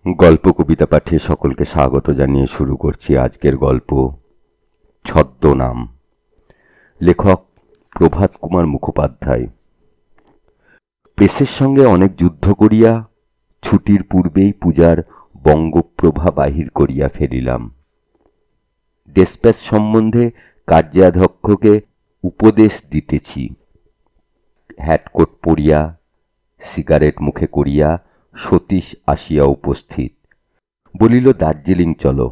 গল্প কবিতা পাঠে সকলকে স্বাগত জানিয়ে শুরু করছি আজকের গল্প ছদ্মনাম। লেখক প্রভাত কুমার মুখোপাধ্যায়। প্রেসের সঙ্গে অনেক যুদ্ধ করিয়া ছুটির পূর্বেই পূজার বঙ্গপ্রভা বাহির করিয়া ফেলিলাম। ডেসপ্যাচ সম্বন্ধে কার্যাধ্যক্ষকে উপদেশ দিতেছি। হ্যাটকোট পরিয়া সিগারেট মুখে করিয়া সতীশ আসিয়া উপস্থিত। বলিল, দার্জিলিং চলো।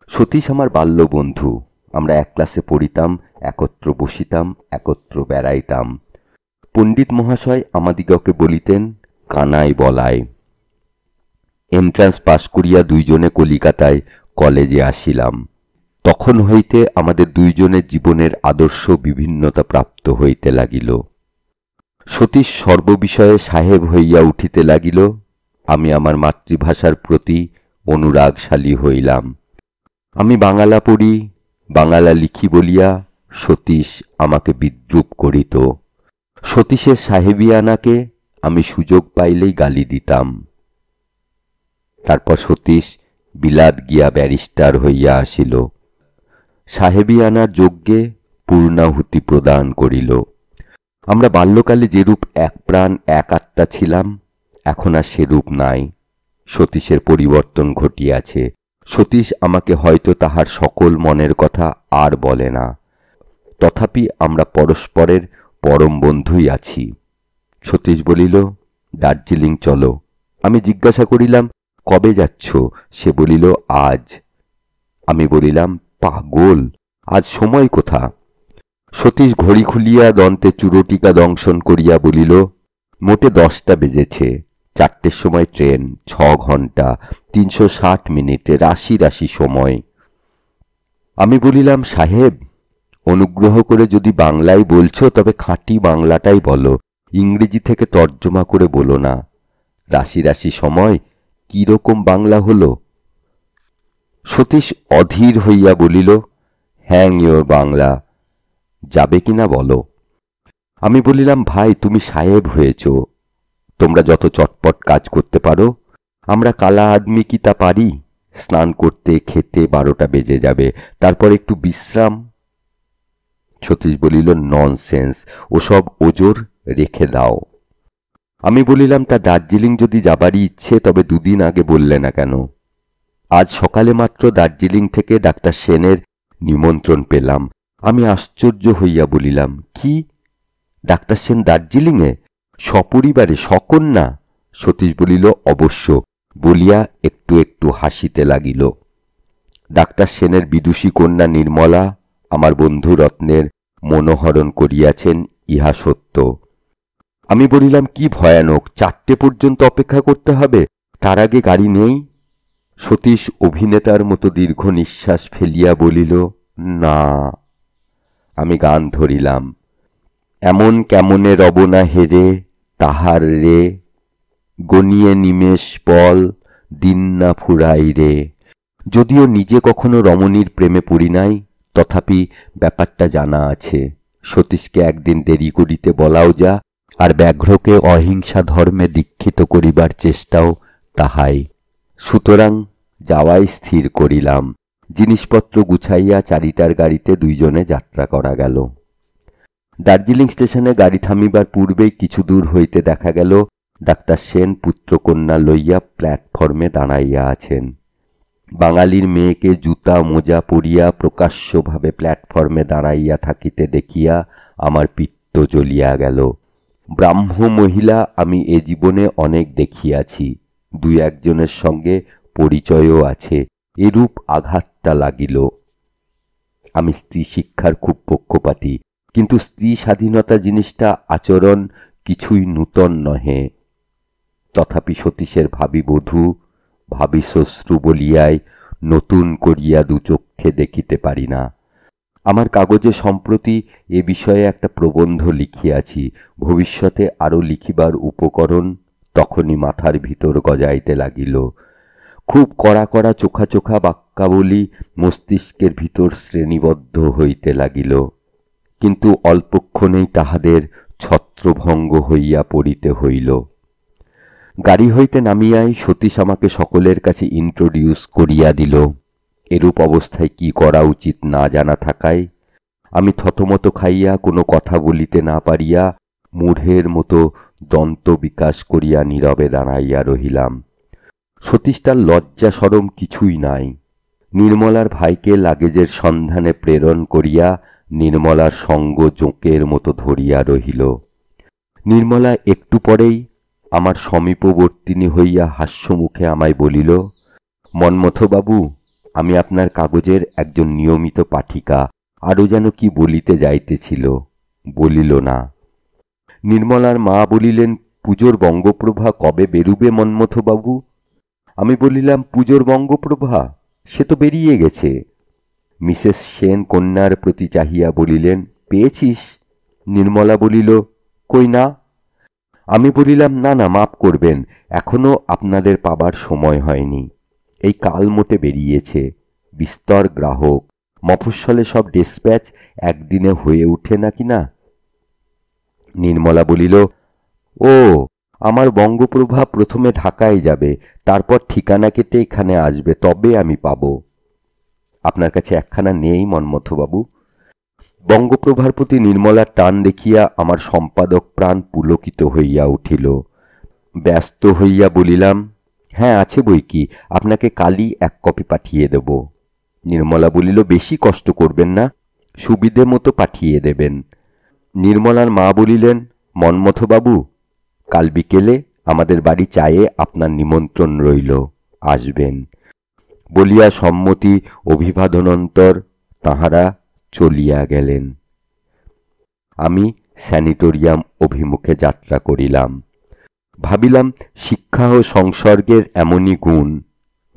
সতীশ আমার বাল্য বন্ধু। আমরা এক ক্লাসে পড়িতাম, একত্র বসিতাম, একত্র বেড়াইতাম। পণ্ডিত মহাশয় আমাদিগকে বলিতেন কানাই বলায়। এন্ট্রান্স পাশ করিয়া দুইজনে কলিকাতায় কলেজে আসিলাম। তখন হইতে আমাদের দুইজনের জীবনের আদর্শ বিভিন্নতা প্রাপ্ত হইতে লাগিল। সতীশ সর্ববিষয়ে সাহেব হইয়া উঠিতে লাগিল। আমি আমার মাতৃভাষার প্রতি অনুরাগশালী হইলাম। আমি বাঙালা পড়ি, বাঙালা লিখি বলিয়া সতীশ আমাকে বিদ্রূপ করিত। সতীশের সাহেবিয়ানাকে আমি সুযোগ পাইলেই গালি দিতাম। তারপর সতীশ বিলাত গিয়া ব্যারিস্টার হইয়া আসিল। সাহেবিয়ানার যজ্ঞে পূর্ণাহুতি প্রদান করিল। আমরা বাল্যকালে যেরূপ এক প্রাণ এক আত্মা ছিলাম, এখন আর সেরূপ নাই। সতীশের পরিবর্তন ঘটিয়াছে। সতীশ আমাকে হয়তো তাহার সকল মনের কথা আর বলে না, তথাপি আমরা পরস্পরের পরম বন্ধুই আছি। সতীশ বলিল, দার্জিলিং চলো। আমি জিজ্ঞাসা করিলাম, কবে যাচ্ছ? সে বলিল, আজ। আমি বলিলাম, পাগল, আজ সময় কোথা? সতীশ ঘড়ি খুলিয়া দন্তে চুরটিকা দংশন করিয়া বলিল, মোটে 10টা বেজেছে। 4টের সময় ট্রেন, 6 ঘন্টা 360 মিনিটে, রাশি রাশি সময়। আমি বলিলাম, সাহেব, অনুগ্রহ করে যদি বাংলায় বলছো তবে খাঁটি বাংলাটাই বলো, ইংরেজি থেকে তর্জমা করে বলো না। রাশি রাশি সময় কিরকম বাংলা হলো? সতীশ অধীর হইয়া বলিল, হ্যাং ইয়োর বাংলা, যাবে কিনা বলো। আমি বলিলাম, ভাই, তুমি সাহেব হয়েছ, তোমরা যত চটপট কাজ করতে পারো, আমরা কালা আদমি কি তা পারি? স্নান করতে খেতে 12টা বেজে যাবে, তারপর একটু বিশ্রাম। সতীশ বলিল, ননসেন্স, ওসব ওজোর রেখে দাও। আমি বলিলাম, তা দার্জিলিং যদি যাবারই ইচ্ছে তবে 2 দিন আগে বললে না কেন? আজ সকালে মাত্র দার্জিলিং থেকে ডাক্তার সেনের নিমন্ত্রণ পেলাম। আমি আশ্চর্য হইয়া বলিলাম, কি, ডাক্তার সেন দার্জিলিংয়ে সপরিবারে সকন্যা? সতীশ বলিল, অবশ্য, বলিয়া একটু একটু হাসিতে লাগিল। ডাক্তার সেনের বিদুষী কন্যা নির্মলা আমার বন্ধু রত্নের মনোহরণ করিয়াছেন, ইহা সত্য। আমি বলিলাম, কি ভয়ানক, 4টে পর্যন্ত অপেক্ষা করতে হবে, তার আগে গাড়ি নেই? সতীশ অভিনেতার মতো দীর্ঘ নিঃশ্বাস ফেলিয়া বলিল, না। আমি গান ধরিলাম, এমন কেমনে রবনা হেরে তাহার রে, গনিয়ে নিমেষ পল দিন না ফুরাই রে। যদিও নিজে কখনো রমণীর প্রেমে পড়ি নাই, তথাপি ব্যাপারটা জানা আছে। সতীশকে একদিন দেরি করিতে বলাও যা, আর ব্যাঘ্রকে অহিংসা ধর্মে দীক্ষিত করিবার চেষ্টাও তাহাই। সুতরাং যাওয়াই স্থির করিলাম। জিনিসপত্র গুছাইয়া 4টার গাড়িতে দুইজনে যাত্রা করা গেল। দার্জিলিং স্টেশনে গাড়ি থামিবার পূর্বেই কিছু দূর হইতে দেখা গেল ডাক্তার সেন পুত্রকন্যা লইয়া প্ল্যাটফর্মে দাঁড়াইয়া আছেন। বাঙালির মেয়েকে জুতা মোজা পরিয়া প্রকাশ্যভাবে প্ল্যাটফর্মে দাঁড়াইয়া থাকিতে দেখিয়া আমার পিত্ত জ্বলিয়া গেল। ব্রাহ্ম মহিলা আমি এ জীবনে অনেক দেখিয়াছি, 2-1 জনের সঙ্গে পরিচয়ও আছে, এরূপ আঘাতটা লাগিল। আমি স্ত্রী শিক্ষার খুব পক্ষপাতী, কিন্তু স্ত্রী স্বাধীনতা জিনিসটা আচরণ কিছুই নূতন নহে। তথাপি সতীশের ভাবি বধূ, ভাবি শ্বশ্রু বলিয়ায় নতুন করিয়া 2 চক্ষে দেখিতে পারি না। আমার কাগজে সম্প্রতি এ বিষয়ে একটা প্রবন্ধ লিখিয়াছি, ভবিষ্যতে আরও লিখিবার উপকরণ তখনই মাথার ভিতর গজাইতে লাগিল। খুব কড়া কড়া চোখা চোখা বাক্যাবলী মস্তিষ্কের ভিতর শ্রেণীবদ্ধ হইতে লাগিল, কিন্তু অল্পক্ষণেই তাহাদের ছত্রভঙ্গ হইয়া পড়িতে হইল। গাড়ি হইতে নামিয়াই সতীশ আমাকে সকলের কাছে ইন্ট্রোডিউস করিয়া দিল। এরূপ অবস্থায় কি করা উচিত না জানা থাকায় আমি থতমত খাইয়া কোনো কথা বলিতে না পারিয়া মূঢ়ের মতো দন্ত বিকাশ করিয়া নীরবে দাঁড়াইয়া রহিলাম। সতীশটার লজ্জা শরম কিছুই নাই। নির্মলার ভাইকে লাগেজের সন্ধানে প্রেরণ করিয়া নির্মলার সঙ্গ জোঁকের মতো ধরিয়া রহিল। নির্মলা একটু পরেই আমার সমীপবর্তিনী হইয়া হাস্যমুখে আমায় বলিল, মন্মথবাবু, আমি আপনার কাগজের একজন নিয়মিত পাঠিকা। আরও যেন কি বলিতে যাইতেছিল, বলিল না। নির্মলার মা বলিলেন, পুজোর বঙ্গপ্রভা কবে বেরুবে মন্মথবাবু? আমি বলিলাম, পুজোর বঙ্গপ্রভা সে তো বেরিয়ে গেছে। মিসেস সেন কন্যার প্রতি চাহিয়া বলিলেন, পেয়েছিস? নির্মলা বলিল, কই না। আমি বলিলাম, না না, মাপ করবেন, এখনো আপনাদের পাবার সময় হয়নি। এই কাল মোটে বেরিয়েছে। বিস্তর গ্রাহক, মফস্বলে সব ডিসপ্যাচ একদিনে হয়ে উঠে নাকি না। নির্মলা বলিল, ও, আমার বঙ্গপ্রভা প্রথমে ঢাকায় যাবে, তারপর ঠিকানা কেটে এখানে আসবে, তবে আমি পাব। আপনার কাছে একখানা নেই মন্মথবাবু? বঙ্গপ্রভার প্রতি নির্মলার টান দেখিয়া আমার সম্পাদক প্রাণ পুলকিত হইয়া উঠিল। ব্যস্ত হইয়া বলিলাম, হ্যাঁ আছে বই কি, আপনাকে কালই এক কপি পাঠিয়ে দেব। নির্মলা বলিল, বেশি কষ্ট করবেন না, সুবিধে মতো পাঠিয়ে দেবেন। নির্মলার মা বলিলেন, মন্মথবাবু, কাল বিকেলে আমাদের বাড়ি চায়ে আপনার নিমন্ত্রণ রইল, আসবেন। বলিয়া সম্মতি অভিবাদনন্তর তাঁহারা চলিয়া গেলেন। আমি স্যানিটোরিয়াম অভিমুখে যাত্রা করিলাম। ভাবিলাম, শিক্ষা ও সংসর্গের এমনই গুণ,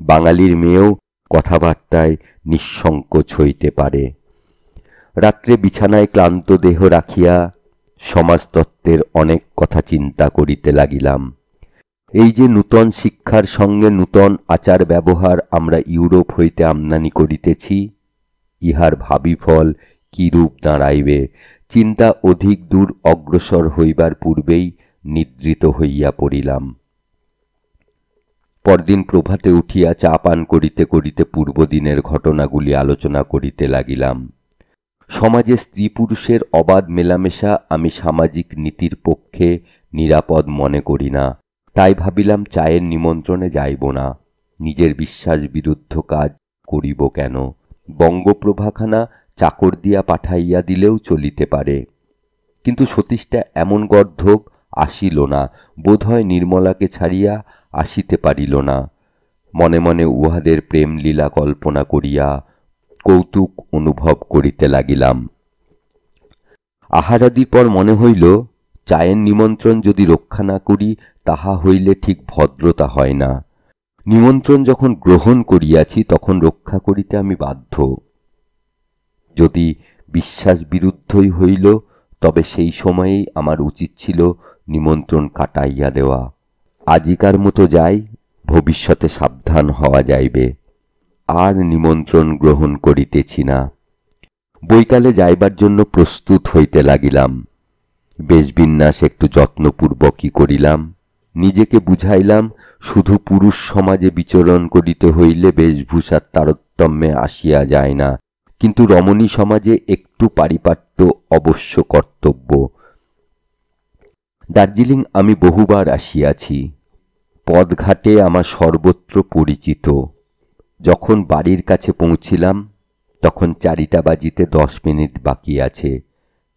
বাঙালির মেয়েও কথাবার্তায় নিঃসংকোচ হইতে পারে। রাত্রে বিছানায় ক্লান্ত দেহ রাখিয়া সমাজতত্ত্বের অনেক কথা চিন্তা করিতে লাগিলাম। এই যে নূতন শিক্ষার সঙ্গে নূতন আচার ব্যবহার আমরা ইউরোপ হইতে আমদানি করিতেছি, ইহার ভাবি ফল কিরূপ দাঁড়াইবে, চিন্তা অধিক দূর অগ্রসর হইবার পূর্বেই নিদ্রিত হইয়া পড়িলাম। পরদিন প্রভাতে উঠিয়া চা পান করিতে করিতে পূর্বদিনের ঘটনাগুলি আলোচনা করিতে লাগিলাম। সমাজে স্ত্রী পুরুষের অবাধ মেলামেশা আমি সামাজিক নীতির পক্ষে নিরাপদ মনে করি না। তাই ভাবিলাম, চায়ের নিমন্ত্রণে যাইব না, নিজের বিশ্বাস বিরুদ্ধ কাজ করিব কেন। বঙ্গপ্রভাখানা চাকর দিয়া পাঠাইয়া দিলেও চলিতে পারে। কিন্তু সতীশটা এমন গর্ধব, আসিল না। বোধহয় নির্মলাকে ছাড়িয়া আসিতে পারিল না। মনে মনে উহাদের প্রেমলীলা কল্পনা করিয়া কৌতুক অনুভব করিতে লাগিলাম। আহারাদির পর মনে হইল, চায়ের নিমন্ত্রণ যদি রক্ষা না করি তাহা হইলে ঠিক ভদ্রতা হয় না। নিমন্ত্রণ যখন গ্রহণ করিয়াছি তখন রক্ষা করিতে আমি বাধ্য। যদি বিশ্বাস বিরুদ্ধই হইল তবে সেই সময়েই আমার উচিত ছিল নিমন্ত্রণ কাটাইয়া দেওয়া। আজিকার মতো যাই, ভবিষ্যতে সাবধান হওয়া যাইবে। আর নিমন্ত্রণ গ্রহণ করিতেছি না। বৈকালে যাইবার জন্য প্রস্তুত হইতে লাগিলাম। বেশবিন্যাস একটু যত্নপূর্বকই করিলাম। নিজেকে বুঝাইলাম, শুধু পুরুষ সমাজে বিচরণ করিতে হইলে বেশভূষার তারতম্যে আসিয়া যায় না, কিন্তু রমণী সমাজে একটু পারিপাট্য অবশ্য কর্তব্য। দার্জিলিং আমি বহুবার আসিয়াছি, পদঘাটে আমার সর্বত্র পরিচিত। যখন বাড়ির কাছে পৌঁছিলাম তখন 4টা বাজিতে 10 মিনিট বাকি আছে।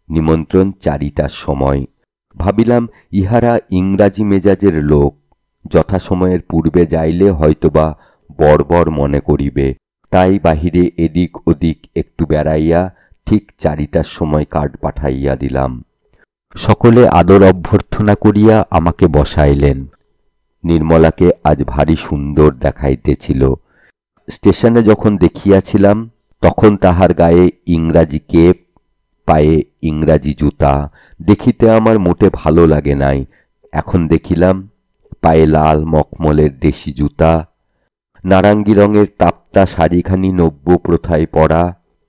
নিমন্ত্রণ 4টার সময়। ভাবিলাম, ইহারা ইংরাজি মেজাজের লোক, যথাসময়ের পূর্বে যাইলে হয়তোবা বর্বর মনে করিবে। তাই বাহিরে এদিক ওদিক একটু বেড়াইয়া ঠিক 4টার সময় কার্ড পাঠাইয়া দিলাম। সকলে আদর অভ্যর্থনা করিয়া আমাকে বসাইলেন। নির্মলাকে আজ ভারী সুন্দর দেখাইতেছিল। স্টেশনে যখন দেখিয়াছিলাম তখন তাহার গায়ে ইংরাজি কেপ, পায়ে ইংরাজি জুতা দেখিতে আমার মোটে ভালো লাগে নাই। এখন দেখিলাম পায়ে লাল মখমলের দেশি জুতা, নারাঙ্গি রঙের তাপ্তা শাড়িখানি নব্য প্রথায় পরা,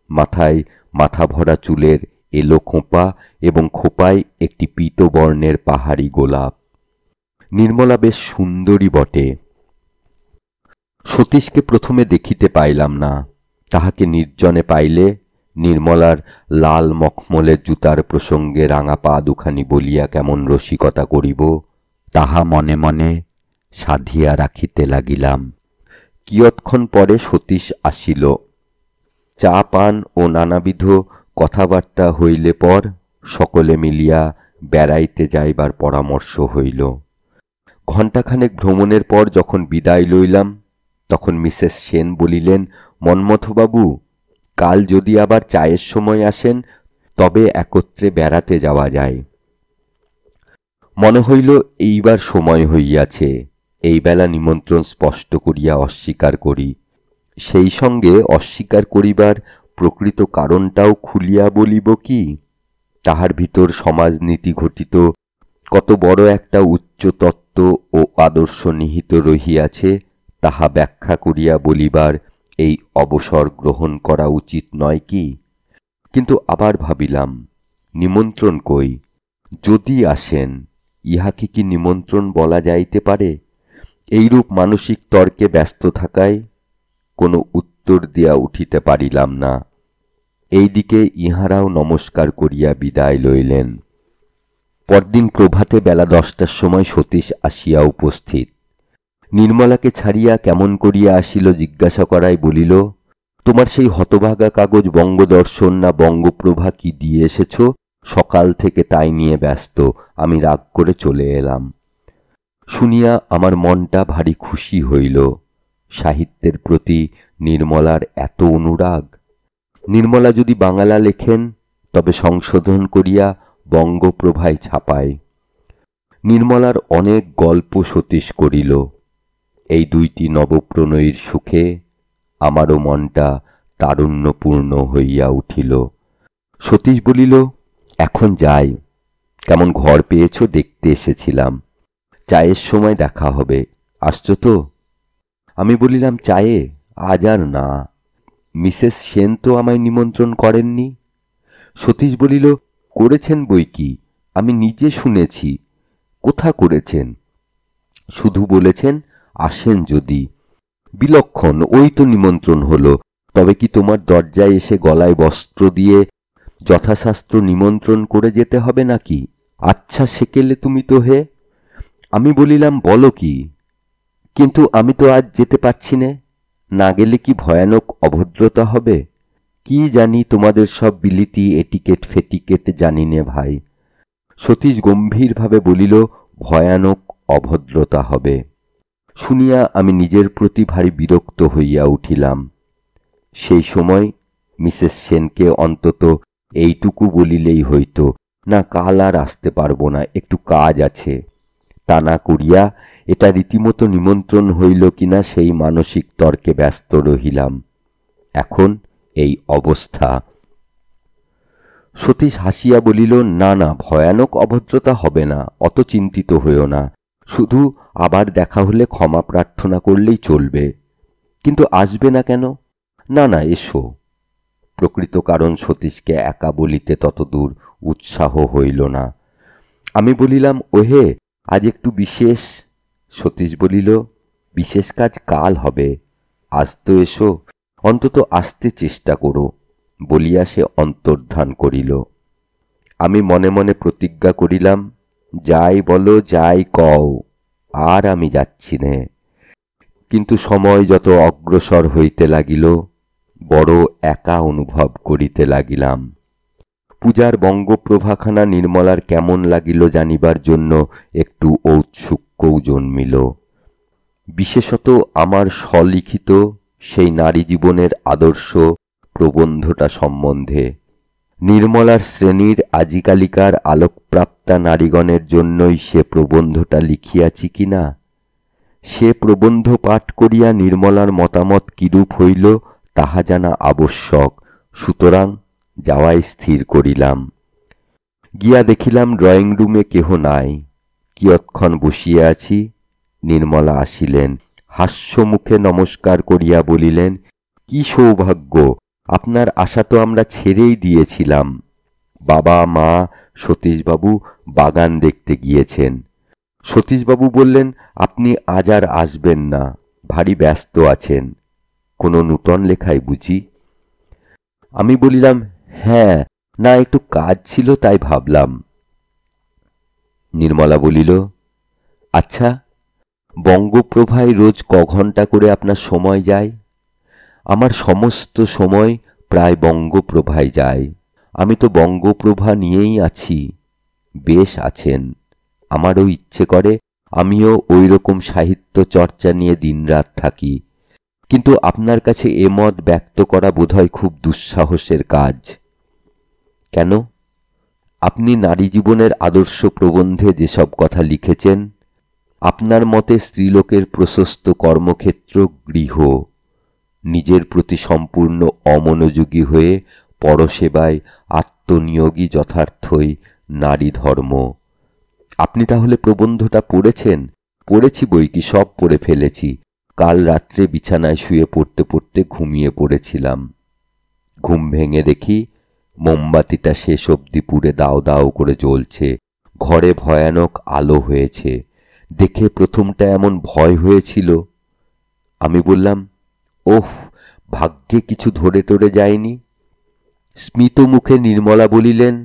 মাথায় মাথা ভরা চুলের এলো খোঁপা এবং খোঁপায় একটি পীতবর্ণের পাহাড়ি গোলাপ। নির্মলা বেশ সুন্দরী বটে। সতীশকে প্রথমে দেখিতে পাইলাম না, তাহাকে নির্জনে পাইলে নির্মলার লাল মখমলের জুতার প্রসঙ্গে রাঙা পা দুখানি বলিয়া কেমন রসিকতা করিব তাহা মনে মনে সাধিয়া রাখিতে লাগিলাম। কিয়ৎক্ষণ পরে সতীশ আসিল। চা পান ও নানাবিধ কথাবার্তা হইলে পর সকলে মিলিয়া বেড়াইতে যাইবার পরামর্শ হইল। ঘণ্টাখানেক ভ্রমণের পর যখন বিদায় লইলাম, তখন মিসেস সেন বলিলেন, মন্মথবাবু, কাল যদি আবার চায়ের সময় আসেন তবে একত্রে বেড়াতে যাওয়া যায়। মনে হইল এইবার সময় হইয়াছে, এই বেলা নিমন্ত্রণ স্পষ্ট করিয়া অস্বীকার করি। সেই সঙ্গে অস্বীকার করিবার প্রকৃত কারণটাও খুলিয়া বলিব কি? তাহার ভিতর সমাজনীতি ঘটিত কত বড় একটা উচ্চ তত্ত্ব ও আদর্শ নিহিত রহিয়াছে তাহা ব্যাখ্যা করিয়া বলিবার এই অবসর গ্রহণ করা উচিত নয় কি? কিন্তু আবার ভাবিলাম, নিমন্ত্রণ কই? যদি আসেন, ইহাকে কি নিমন্ত্রণ বলা যাইতে পারে? এইরূপ মানসিক তর্কে ব্যস্ত থাকায় কোনো উত্তর দিয়া উঠিতে পারিলাম না। এইদিকে ইহারাও নমস্কার করিয়া বিদায় লইলেন। পরদিন প্রভাতে বেলা 10টার সময় সতীশ আসিয়া উপস্থিত। নির্মলাকে ছাড়িয়া কেমন করিয়া আসিল জিজ্ঞাসা করায় বলিল, তোমার সেই হতভাগা কাগজ বঙ্গদর্শন না বঙ্গপ্রভা কি দিয়ে এসেছ, সকাল থেকে তাই নিয়ে ব্যস্ত, আমি রাগ করে চলে এলাম। শুনিয়া আমার মনটা ভারী খুশি হইল। সাহিত্যের প্রতি নির্মলার এত অনুরাগ। নির্মলা যদি বাংলা লেখেন তবে সংশোধন করিয়া বঙ্গপ্রভায় ছাপায়। নির্মলার অনেক গল্প সতীশ করিল। এই দুইটি নবপ্রণয়ীর সুখে আমারও মনটা তারুণ্যপূর্ণ হইয়া উঠিল। সতীশ বলিল, এখন যাই, কেমন ঘর পেয়েছ দেখতে এসেছিলাম, চায়ের সময় দেখা হবে, আসছো তো? আমি বলিলাম, চায়ে আজ আর না, মিসেস সেন তো আমায় নিমন্ত্রণ করেননি। সতীশ বলিল, করেছেন বই কি, আমি নিজে শুনেছি। কোথা করেছেন? শুধু বলেছেন আসেন যদি। বিলক্ষণ, ওই তো নিমন্ত্রণ হলো। তবে কি তোমার দরজায় এসে গলায় বস্ত্র দিয়ে যথাশাস্ত্র নিমন্ত্রণ করে যেতে হবে নাকি? আচ্ছা সেকেলে তুমি তো হে। আমি বলিলাম, বলো কি? কিন্তু আমি তো আজ যেতে পারছি নে, না গেলে কি ভয়ানক অভদ্রতা হবে? কি জানি তোমাদের সব বিলিতি এটিকেট ফেটিকেট জানি নে ভাই। সতীশ গম্ভীরভাবে বলিল, ভয়ানক অভদ্রতা হবে। শুনিয়া আমি নিজের প্রতি ভারী বিরক্ত হইয়া উঠিলাম। সেই সময় মিসেস সেনকে অন্তত এইটুকু বলিলেই হইত, না কাল আর আসতে পারব না, একটু কাজ আছে। তা না করিয়া এটা রীতিমতো নিমন্ত্রণ হইল কিনা সেই মানসিক তর্কে ব্যস্ত রহিলাম। এখন এই অবস্থা। সতীশ হাসিয়া বলিল, না না, ভয়ানক অভদ্রতা হবে না, অত চিন্তিত হইও না, শুধু আবার দেখা হলে ক্ষমা প্রার্থনা করলেই চলবে। কিন্তু আসবে না কেন? না না, এসো। প্রকৃত কারণ সতীশকে একা বলিতে ততদূর উৎসাহ হইল না। আমি বলিলাম, ওহে, আজ একটু বিশেষ। সতীশ বলিল, বিশেষ কাজ কাল হবে, আজ তো এসো, অন্তত আসতে চেষ্টা করো, বলিয়া সে অন্তর্ধান করিল। আমি মনে মনে প্রতিজ্ঞা করিলাম, যাই বলো যাই কও, আর আমি যাচ্ছি নে। কিন্তু সময় যত অগ্রসর হইতে লাগিল, বড় একা অনুভব করিতে লাগিলাম। পূজার বঙ্গপ্রভাখানা নির্মলার কেমন লাগিল জানিবার জন্য একটু ঔৎসুক্যও জন্মিল। বিশেষত আমার স্বলিখিত সেই নারী জীবনের আদর্শ প্রবন্ধটা সম্বন্ধে। নির্মলার শ্রেণীর আজিকালিকার আলোকপ্রাপ্তা নারীগণের জন্যই সে প্রবন্ধটা লিখিয়াছি কিনা, সে প্রবন্ধ পাঠ করিয়া নির্মলার মতামত কিরূপ হইল তাহা জানা আবশ্যক। সুতরাং যাওয়াই স্থির করিলাম। গিয়া দেখিলাম ড্রয়িং রুমে কেহ নাই। কিয়ৎক্ষণ বসিয়া আছি, নির্মলা আসিলেন। হাস্যমুখে নমস্কার করিয়া বলিলেন, কি সৌভাগ্য, আপনার আশা তো আমরা ছেড়েই দিয়েছিলাম। বাবা মা সতীশবাবু বাগান দেখতে গিয়েছেন। সতীশবাবু বললেন, আপনি আজ আর আসবেন না, ভারী ব্যস্ত আছেন। কোনো নূতন লেখায় বুঝি? আমি বলিলাম, হ্যাঁ, না একটু কাজ ছিল তাই ভাবলাম। নির্মলা বলিল, আচ্ছা, বঙ্গপ্রভায় রোজ ঘন্টা করে আপনার সময় যায়? আমার সমস্ত সময় প্রায় বঙ্গপ্রভায় যায়। আমি তো বঙ্গপ্রভা নিয়েই আছি। বেশ আছেন। আমারও ইচ্ছে করে আমিও ওই রকম সাহিত্য চর্চা নিয়ে দিনরাত থাকি, কিন্তু আপনার কাছে এ মত ব্যক্ত করা বোধহয় খুব দুঃসাহসের কাজ। কেন? আপনি নারী জীবনের আদর্শ প্রবন্ধে যেসব কথা লিখেছেন, আপনার মতে স্ত্রীলোকের প্রশস্ত কর্মক্ষেত্র গৃহ, নিজের প্রতি সম্পূর্ণ অমনোযোগী হয়ে পরসেবায় আত্মনিয়োগী যথার্থই নারী ধর্ম। আপনি তাহলে প্রবন্ধটা পড়েছেন? পড়েছি বইকি, সব পড়ে ফেলেছি। কাল রাত্রে বিছানায় শুয়ে পড়তে পড়তে ঘুমিয়ে পড়েছিলাম। ঘুম ভেঙে দেখি মোমবাতিটা শেষ অবধি পুড়ে দাও দাও করে জ্বলছে। ঘরে ভয়ানক আলো হয়েছে। দেখে প্রথমটা এমন ভয় হয়েছিল। আমি বললাম, ওহ, ভাগ্যে কিছু ধরে টরে যায়নি। স্মিত মুখে নির্মলা বলিলেন,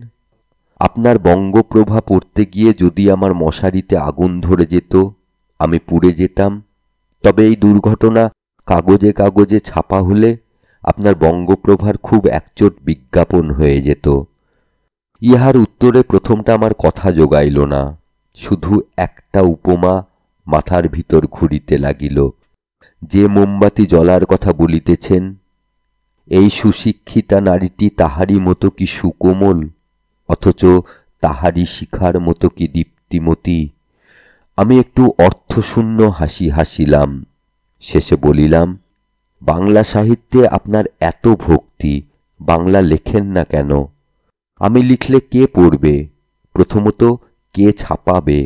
আপনার বঙ্গপ্রভা পড়তে গিয়ে যদি আমার মশারিতে আগুন ধরে যেত, আমি পুড়ে যেতাম, তবে এই দুর্ঘটনা কাগজে কাগজে ছাপা হলে আপনার বঙ্গপ্রভার খুব একচোট বিজ্ঞাপন হয়ে যেত। ইহার উত্তরে প্রথমটা আমার কথা জোগাইল না, শুধু একটা উপমা মাথার ভিতর ঘুরিতে লাগিল। যে মোমবাতি জ্বলার কথা বলিতেছেন, এই সুশিক্ষিতা নারীটি তাহারই মতো কি সুকোমল, অথচ তাহারই শিখার মতো কি দীপ্তিমতী। আমি একটু অর্থশূন্য হাসি হাসিলাম। শেষে বলিলাম, বাংলা সাহিত্যে আপনার এত ভক্তি, বাংলা লেখেন না কেন? আমি লিখলে কে পড়বে? প্রথমত কে ছাপাবে?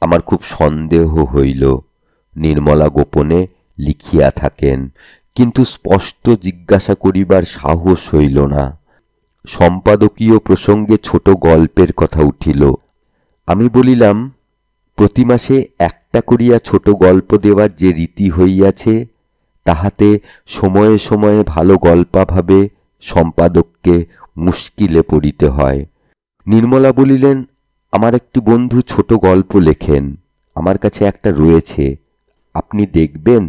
আমার খুব সন্দেহ হইল। নির্মলা গোপনে লিখিয়া থাকেন, কিন্তু স্পষ্ট জিজ্ঞাসা করিবার সাহস হইল না। সম্পাদকীয় প্রসঙ্গে ছোট গল্পের কথা উঠিল। আমি বলিলাম, প্রতি মাসে একটা করিয়া ছোট গল্প দেওয়ার যে রীতি হইয়াছে, তাহাতে সময়ে সময়ে ভালো গল্পাভাবে সম্পাদককে মুশকিলে পড়িতে হয়। নির্মলা বলিলেন, আমার একটি বন্ধু ছোট গল্প লেখেন, আমার কাছে একটা রয়েছে, আপনি দেখবেন?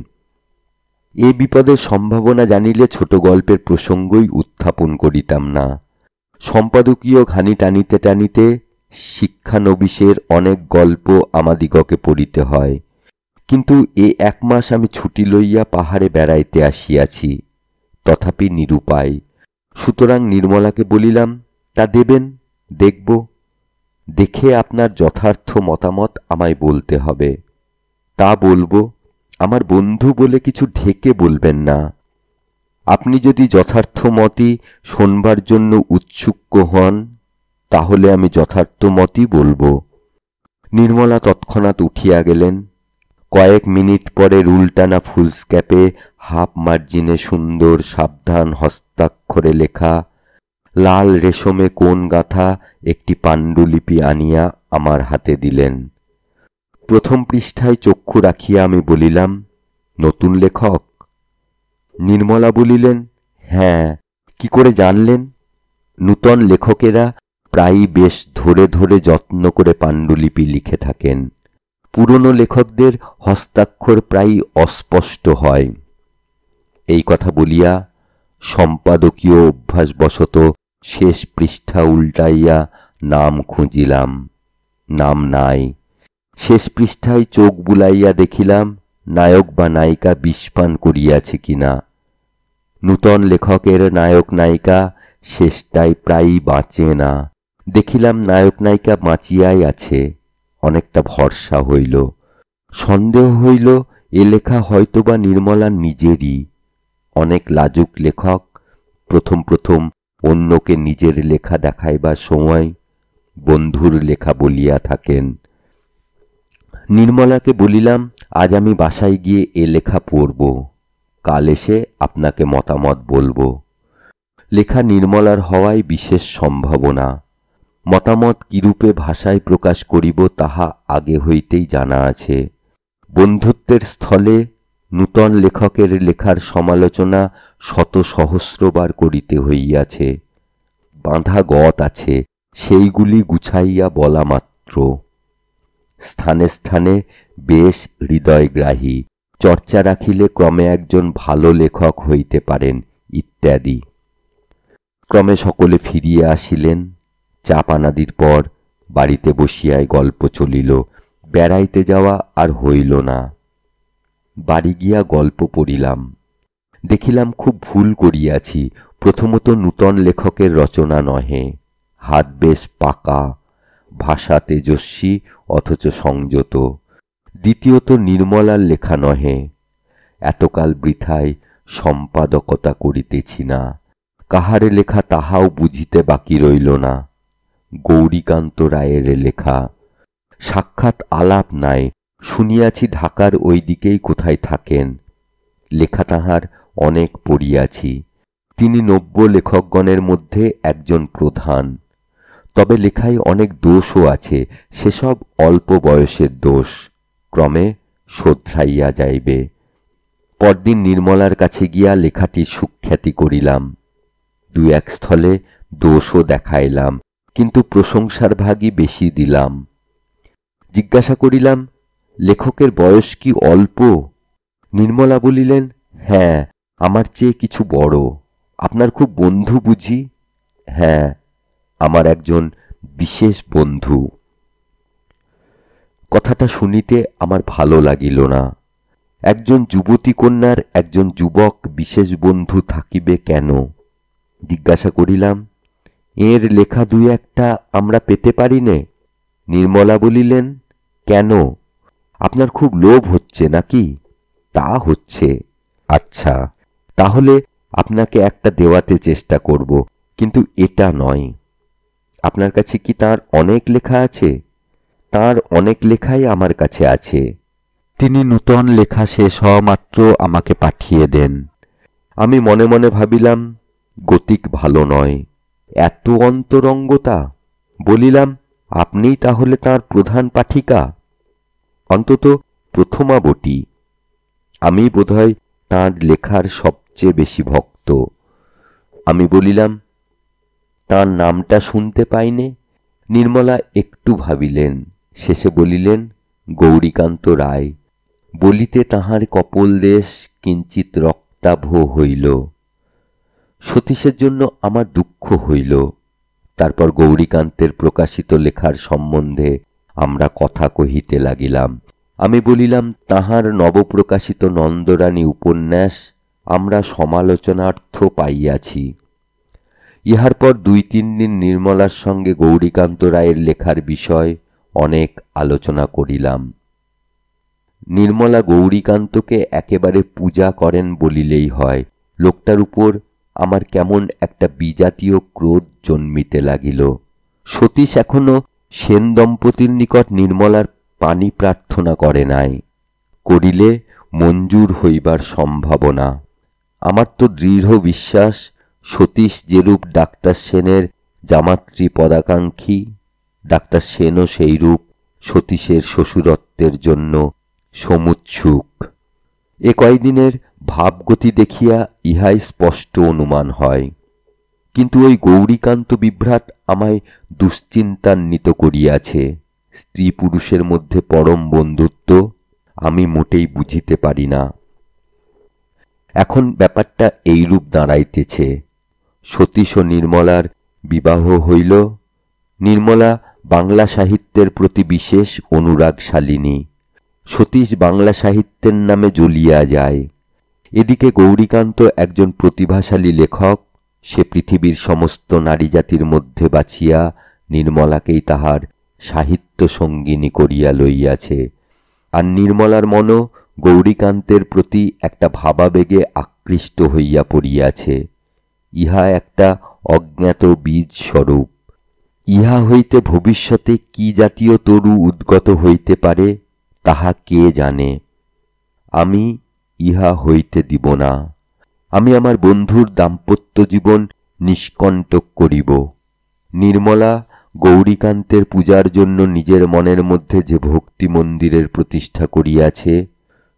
এ বিপদের সম্ভাবনা জানিলে ছোট গল্পের প্রসঙ্গই উত্থাপন করিতাম না। সম্পাদকীয় ঘানি টানিতে টানিতে শিক্ষানবিশের অনেক গল্প আমাদিগকে পড়িতে হয়, কিন্তু এ 1 মাস আমি ছুটি লইয়া পাহাড়ে বেড়াইতে আসিয়াছি, তথাপি নিরুপায়। সুতরাং নির্মলাকে বলিলাম, তা দেবেন? দেখব। দেখে আপনার যথার্থ মতামত আমায় বলতে হবে। তা বলবো, আমার বন্ধু বলে কিছু ঢেকে বলবেন না। আপনি যদি যথার্থ মতই শোনবার জন্য উৎসুক হন, তাহলে আমি যথার্থ মতই বলবো। নির্মলা তৎক্ষণাৎ উঠিয়া গেলেন। কয়েক মিনিট পরে রুলটানা ফুলস্ক্যাপে হাফ মার্জিনে সুন্দর সাবধান হস্তাক্ষরে লেখা লাল রেশমে কোণ গাঁথা একটি পাণ্ডুলিপি আনিয়া আমার হাতে দিলেন। প্রথম পৃষ্ঠায় চক্ষু রাখিয়া আমি বলিলাম, নতুন লেখক? নির্মলা বলিলেন, হ্যাঁ। কি করে জানলেন? নূতন লেখকেরা প্রায়ই বেশ ধরে ধরে যত্ন করে পাণ্ডুলিপি লিখে থাকেন। পুরনো লেখকদের হস্তাক্ষর প্রায়ই অস্পষ্ট হয়। এই কথা বলিয়া সম্পাদকীয় অভ্যাসবশত শেষ পৃষ্ঠা উল্টাইয়া নাম খুঁজিলাম। নাম নাই। শেষ পৃষ্ঠায় চোখ বুলাইয়া দেখিলাম নায়ক বা নায়িকা বিষপান করিয়াছে কিনা। নূতন লেখকের নায়ক নায়িকা শেষটায় প্রায়ই বাঁচে না। দেখিলাম নায়ক নায়িকা বাঁচিয়াই আছে। অনেকটা ভরসা হইল। সন্দেহ হইল এ লেখা হয়তোবা নির্মলার নিজেরই। অনেক লাজুক লেখক প্রথম প্রথম অন্যকে নিজের লেখা দেখাইবার সময় বন্ধুর লেখা বলিয়া থাকেন। নির্মলাকে বলিলাম, আজ আমি বাসায় গিয়ে এ লেখা পড়ব, কাল এসে আপনাকে মতামত বলবো। লেখা নির্মলার হওয়ায় বিশেষ সম্ভাবনা। মতামত কিরূপে ভাষায় প্রকাশ করিব তাহা আগে হইতেই জানা আছে। বন্ধুত্বের স্থলে নূতন লেখকের লেখার সমালোচনা শত সহস্রবার করিতে হইয়াছে। বাঁধা গত আছে, সেইগুলি গুছাইয়া বলা মাত্র। স্থানে স্থানে বেশ হৃদয়গ্রাহী, চর্চা রাখিলে ক্রমে একজন ভালো লেখক হইতে পারেন ইত্যাদি। ক্রমে সকলে ফিরিয়া আসিলেন। চা পানাদির পর বাড়িতে বসিয়াই গল্প চলিল। বেড়াইতে যাওয়া আর হইল না। বাড়ি গিয়া গল্প পড়িলাম। দেখিলাম খুব ভুল করিয়াছি। প্রথমত নূতন লেখকের রচনা নহে, হাত বেশ পাকা, ভাষা তেজস্বী অথচ সংযত। দ্বিতীয়ত নির্মলার লেখা নহে। এতকাল বৃথায় সম্পাদকতা করিতেছি না, কাহারে লেখা তাহাও বুঝিতে বাকি রইল না। গৌরীকান্ত রায়ের লেখা। সাক্ষাৎ আলাপ নাই, শুনিয়াছি ঢাকার ওই দিকেই কোথায় থাকেন। লেখা তাহার অনেক পড়িয়াছি। তিনি নব্য লেখকগণের মধ্যে একজন প্রধান। তবে লেখায় অনেক দোষও আছে, সেসব অল্প বয়সের দোষ, ক্রমে শোধরাইয়া যাইবে। পরদিন নির্মলার কাছে গিয়া লেখাটির সুখ্যাতি করিলাম। দু এক স্থলে দোষও দেখাইলাম, কিন্তু প্রশংসার ভাগই বেশি দিলাম। জিজ্ঞাসা করিলাম, লেখকের বয়স কি অল্প? নির্মলা বলিলেন, হ্যাঁ, আমার চেয়ে কিছু বড়। আপনার খুব বন্ধু বুঝি? হ্যাঁ, আমার একজন বিশেষ বন্ধু। কথাটা শুনিতে আমার ভালো লাগিল না। একজন যুবতী কন্যার একজন যুবক বিশেষ বন্ধু থাকিবে কেন? জিজ্ঞাসা করিলাম, এর লেখা দুই একটা আমরা পেতে পারি নে? নির্মলা বলিলেন, কেন, আপনার খুব লোভ হচ্ছে নাকি? তা হচ্ছে। আচ্ছা, তাহলে আপনাকে একটা দেওয়াতে চেষ্টা করব, কিন্তু এটা নয়। আপনার কাছে কি তার অনেক লেখা আছে? তার অনেক লেখাই আমার কাছে আছে। তিনি নূতন লেখা শেষ হওয়া মাত্র আমাকে পাঠিয়ে দেন। আমি মনে মনে ভাবিলাম, গতিক ভালো নয়, এত অন্তরঙ্গতা। বলিলাম, আপনিই তাহলে তার প্রধান পাঠিকা, অন্তত প্রথমা বটি। আমি বোধহয় তাঁর লেখার সবচেয়ে বেশি ভক্ত। আমি বলিলাম, তাঁর নামটা শুনতে পাইনে? নির্মলা একটু ভাবিলেন, শেষে বলিলেন, গৌরীকান্ত রায়। বলিতে তাহার কপোলদেশ কিঞ্চিৎ রক্তাভ হইল। সতীশের জন্য আমার দুঃখ হইল। তারপর গৌরীকান্তের প্রকাশিত লেখার সম্বন্ধে আমরা কথা কহিতে লাগিলাম। আমি বলিলাম, তাহার নবপ্রকাশিত নন্দরানী উপন্যাস আমরা সমালোচনার্থ পাইয়াছি। ইহার পর 2-3 দিন নির্মলার সঙ্গে গৌরীকান্ত রায়ের লেখার বিষয় অনেক আলোচনা করিলাম। নির্মলা গৌরীকান্তকে একেবারে পূজা করেন বলিলেই হয়। লোকটার উপর আমার কেমন একটা বিজাতীয় ক্রোধ জন্মিতে লাগিল। সতীশ এখনো সেন দম্পতির নিকট নির্মলার পানি প্রার্থনা করে নাই, করিলে মঞ্জুর হইবার সম্ভাবনা। আমার তো দৃঢ় বিশ্বাস, সতীশ যেরূপ ডাক্তার সেনের জামাত্রী পদাকাঙ্ক্ষী, ডাক্তার সেনও সেইরূপ সতীশের শ্বশুরত্বের জন্য সমুৎসুক। এ কয়দিনের ভাবগতি দেখিয়া ইহাই স্পষ্ট অনুমান হয়। কিন্তু ওই গৌরীকান্ত বিভ্রাট আমায় দুশ্চিন্তান্বিত করিয়াছে। স্ত্রী পুরুষের মধ্যে পরম বন্ধুত্ব আমি মোটেই বুঝিতে পারি না। এখন ব্যাপারটা এইরূপ দাঁড়াইতেছে, সতীশ ও নির্মলার বিবাহ হইল। নির্মলা বাংলা সাহিত্যের প্রতি বিশেষ অনুরাগশালিনী। সতীশ বাংলা সাহিত্যের নামে জ্বলিয়া যায়। এদিকে গৌরীকান্ত একজন প্রতিভাশালী লেখক। সে পৃথিবীর সমস্ত নারীজাতির মধ্যে বাছিয়া নির্মলাকেই তাহার সাহিত্য সঙ্গিনী করিয়া লইয়াছে। আর নির্মলার মনও গৌরীকান্তের প্রতি একটা ভাবাবেগে আকৃষ্ট হইয়া পড়িয়াছে। ইহা একটা অজ্ঞাত বীজ স্বরূপ। ইহা হইতে ভবিষ্যতে কি জাতীয় তরু উদ্গত হইতে পারে তাহা কে জানে। আমি ইহা হইতে দিব না। আমি আমার বন্ধুর দাম্পত্য জীবন নিষ্কণ্টক করিব। নির্মলা গৌরীকান্তের পূজার জন্য নিজের মনের মধ্যে যে ভক্তি মন্দিরের প্রতিষ্ঠা করিয়াছে,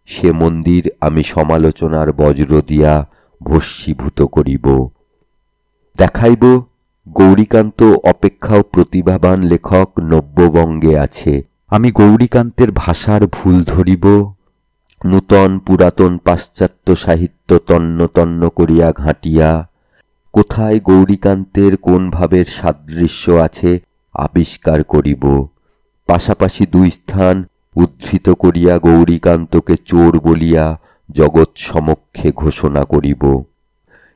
সে মন্দির আমি সমালোচনার বজ্র দিয়া ভস্মীভূত করিব। দেখাইব গৌরীকান্ত অপেক্ষাও প্রতিভাবান লেখক নব্যবঙ্গে আছে। আমি গৌরীকান্তের ভাষার ভুল ধরিব, নূতন পুরাতন পাশ্চাত্য সাহিত্য তন্ন তন্ন করিয়া ঘাঁটিয়া কোথায় গৌরীকান্তের কোন ভাবের সাদৃশ্য আছে আবিষ্কার করিব। পাশাপাশি দুই স্থান উদ্ধৃত করিয়া গৌরীকান্তকে চোর বলিয়া জগৎ সমক্ষে ঘোষণা করিব।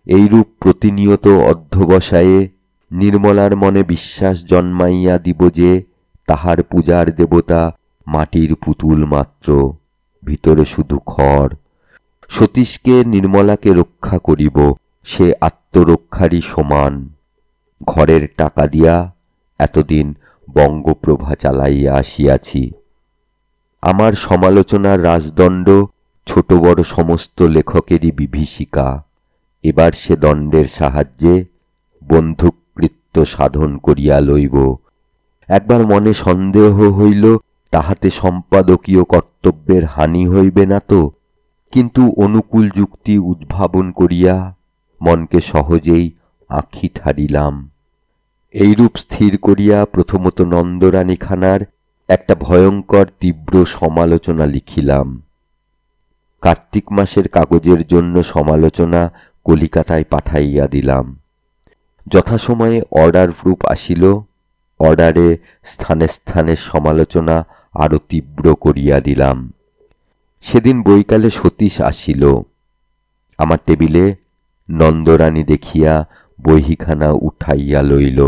এইরূপ প্রতিনিয়ত অধ্যবসায়ে নির্মলার মনে বিশ্বাস জন্মাইয়া দিব যে তাহার পূজার দেবতা মাটির পুতুল মাত্র, ভিতরে শুধু খড়। সতীশকে নির্মলাকে রক্ষা করিব, সে আত্মরক্ষারই সমান। ঘরের টাকা দিয়া এতদিন বঙ্গপ্রভা চালাইয়া আসিয়াছি। আমার সমালোচনার রাজদণ্ড ছোট বড় সমস্ত লেখকেরই বিভীষিকা। এবার সে দণ্ডের সাহায্যে বন্ধুকৃত্য সাধন করিয়া লইব। একবার মনে সন্দেহ হইল তাহাতে সম্পাদকীয় কর্তব্যের হানি হইবে না তো, কিন্তু অনুকূল যুক্তি উদ্ভাবন করিয়া মনকে সহজেই আঁখি ঠারিলাম। এইরূপ স্থির করিয়া প্রথমত নন্দরানীখানার একটা ভয়ঙ্কর তীব্র সমালোচনা লিখিলাম। কার্তিক মাসের কাগজের জন্য সমালোচনা কলিকাতায় পাঠাইয়া দিলাম। যথাসময়ে অর্ডার প্রুফ আসিল। অর্ডারে স্থানে স্থানে সমালোচনা আরো তীব্র করিয়া দিলাম। সেদিন বৈকালে সতীশ আসিল। আমার টেবিলে নন্দরানী দেখিয়া বইখানা উঠাইয়া লইল।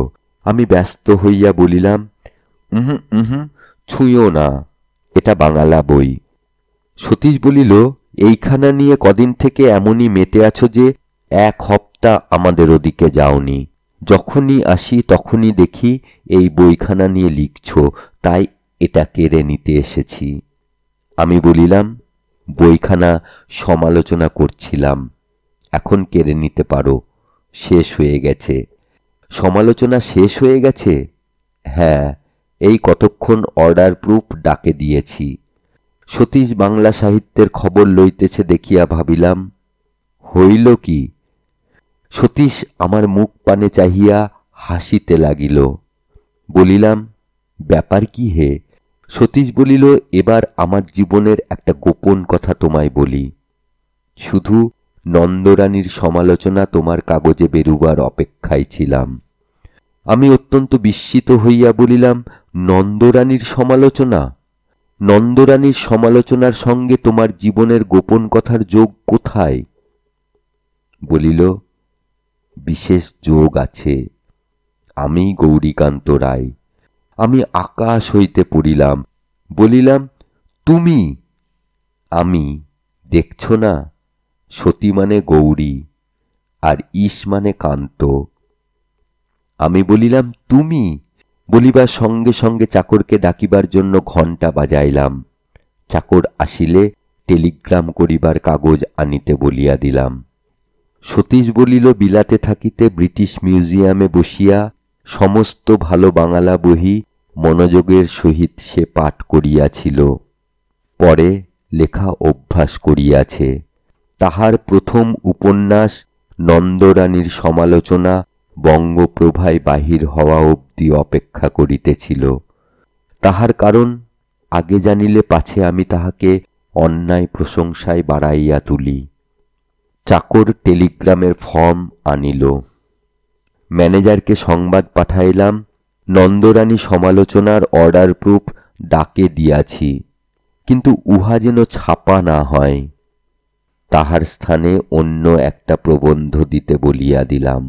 আমি ব্যস্ত হইয়া বলিলাম, ছুঁয়ো না, এটা বাঙালা বই। সতীশ বলিল, এইখানা নিয়ে কদিন থেকে এমনই মেতে আছো যে এক হপ্তা আমাদের ওদিকে যাওনি। যখনই আসি তখনই দেখি এই বইখানা নিয়ে লিখছ, তাই এটা কেড়ে নিতে এসেছি। আমি বলিলাম, বইখানা সমালোচনা করছিলাম, এখন কেড়ে নিতে পারো, শেষ হয়ে গেছে। সমালোচনা শেষ হয়ে গেছে? হ্যাঁ, এই কতক্ষণ অর্ডার প্রুফ ডাকে দিয়েছি। সতীশ বাংলা সাহিত্যের খবর লইতেছে দেখিয়া ভাবিলাম, হইল কি? সতীশ আমার মুখ পানে চাহিয়া হাসিতে লাগিল। বলিলাম, ব্যাপার কি হে? সতীশ বলিল, এবার আমার জীবনের একটা গোপন কথা তোমায় বলি। শুধু নন্দরানীর সমালোচনা তোমার কাগজে বেরুবার অপেক্ষায় ছিলাম। আমি অত্যন্ত বিস্মিত হইয়া বলিলাম, নন্দরানীর সমালোচনা? নন্দরানীর সমালোচনার সঙ্গে তোমার জীবনের গোপন কথার যোগ কোথায়? বলিল, বিশেষ যোগ আছে। আমি গৌরীকান্ত রায়। আমি আকাশ হইতে পড়িলাম। বলিলাম, তুমি? আমি, দেখছ না, সতী মানে গৌরী আর ঈশ মানে কান্ত। আমি বলিলাম, তুমি? বলিবার সঙ্গে সঙ্গে চাকরকে ডাকিবার জন্য ঘণ্টা বাজাইলাম। চাকর আসিলে টেলিগ্রাম করিবার কাগজ আনিতে বলিয়া দিলাম। সতীশ বলিল, বিলাতে থাকিতে ব্রিটিশ মিউজিয়ামে বসিয়া সমস্ত ভালো বাঙালা বহি মনোযোগের সহিত সে পাঠ করিয়াছিল। পরে লেখা অভ্যাস করিয়াছে। তাহার প্রথম উপন্যাস নন্দরানীর সমালোচনা বঙ্গপ্রভায় বাহির হওয়া অবধি অপেক্ষা করিতেছিল। তাহার কারণ আগে জানিলে পাছে আমি তাহাকে অন্যায় প্রশংসায় বাড়াইয়া তুলি। চাকর টেলিগ্রামের ফর্ম আনিল। ম্যানেজারকে সংবাদ পাঠাইলাম, নন্দরানী সমালোচনার অর্ডার প্রুফ ডাকে দিয়াছি, কিন্তু উহা যেন ছাপা না হয়। তাহার স্থানে অন্য একটা প্রবন্ধ দিতে বলিয়া দিলাম।